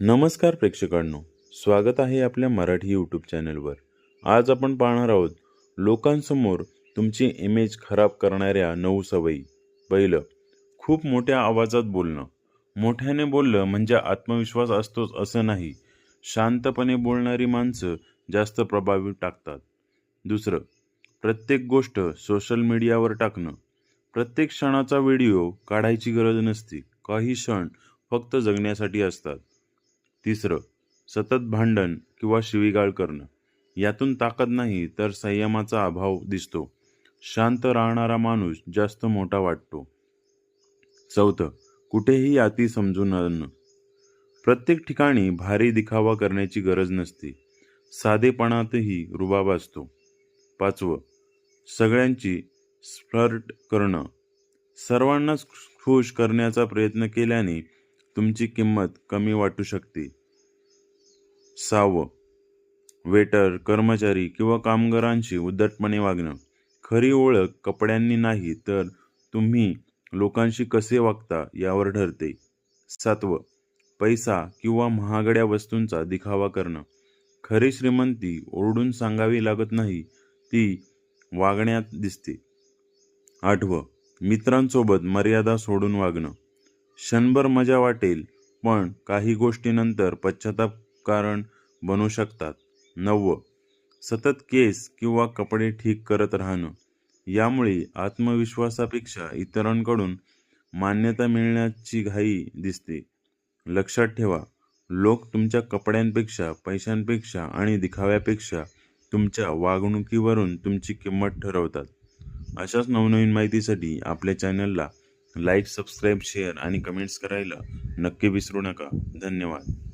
नमस्कार प्रेक्षकांनो, स्वागत आहे आपल्या मराठी यूट्यूब चॅनलवर. आज आपण पाहणार आहोत लोकांसमोर तुमची इमेज खराब करणाऱ्या 9 सवयी. पहिलं, खूप मोठ्या आवाजात बोलणं. मोठ्याने बोललं म्हणजे आत्मविश्वास असतोच असं नाही. शांतपणे बोलणारी माणसं जास्त प्रभावी टाकतात. दुसरं, प्रत्येक गोष्ट सोशल मीडियावर टाकणं. प्रत्येक क्षणाचा व्हिडिओ काढायची गरज नसते. काही क्षण फक्त जगण्यासाठी असतात. तिसरं, सतत भांडण किंवा शिवीगाळ करणं. यातून ताकद नाही तर संयमाचा अभाव दिसतो. शांत राहणारा माणूस जास्त मोठा वाटतो. चौथं, कुठेही अति समजून आणणं. प्रत्येक ठिकाणी भारी दिखावा करण्याची गरज नसते. साधेपणातही रुबाब असतो. पाचवं, सगळ्यांची फ्लर्ट करणं. सर्वांनाच खुश करण्याचा प्रयत्न केल्याने तुमची किंमत कमी वाटू शकते. सहावं, वेटर, कर्मचारी किंवा कामगारांशी उद्धटपणे वागणं. खरी ओळख कपड्यांनी नाही तर तुम्ही लोकांशी कसे वागता यावर ठरते. सातवं, पैसा किंवा महागड्या वस्तूंचा दिखावा करणं. खरी श्रीमंती ओरडून सांगावी लागत नाही, ती वागण्यात दिसते. आठवं, मित्रांसोबत मर्यादा सोडून वागणं. क्षणभर मजा वाटेल, पण काही गोष्टीनंतर पश्चाताप कारण बनू शकतात. नववं, सतत केस किंवा कपडे ठीक करत राहणं. यामुळे आत्मविश्वासापेक्षा इतरांकडून मान्यता मिळण्याची घाई दिसते. लक्षात ठेवा, लोक तुमच्या कपड्यांपेक्षा, पैशांपेक्षा आणि दिखाव्यापेक्षा तुमच्या वागणुकीवरून तुमची किंमत ठरवतात. अशाच नवनवीन माहितीसाठी आपल्या चॅनलला लाईक, सबस्क्राईब, शेअर आणि कमेंट्स करायला नक्की विसरू नका. धन्यवाद.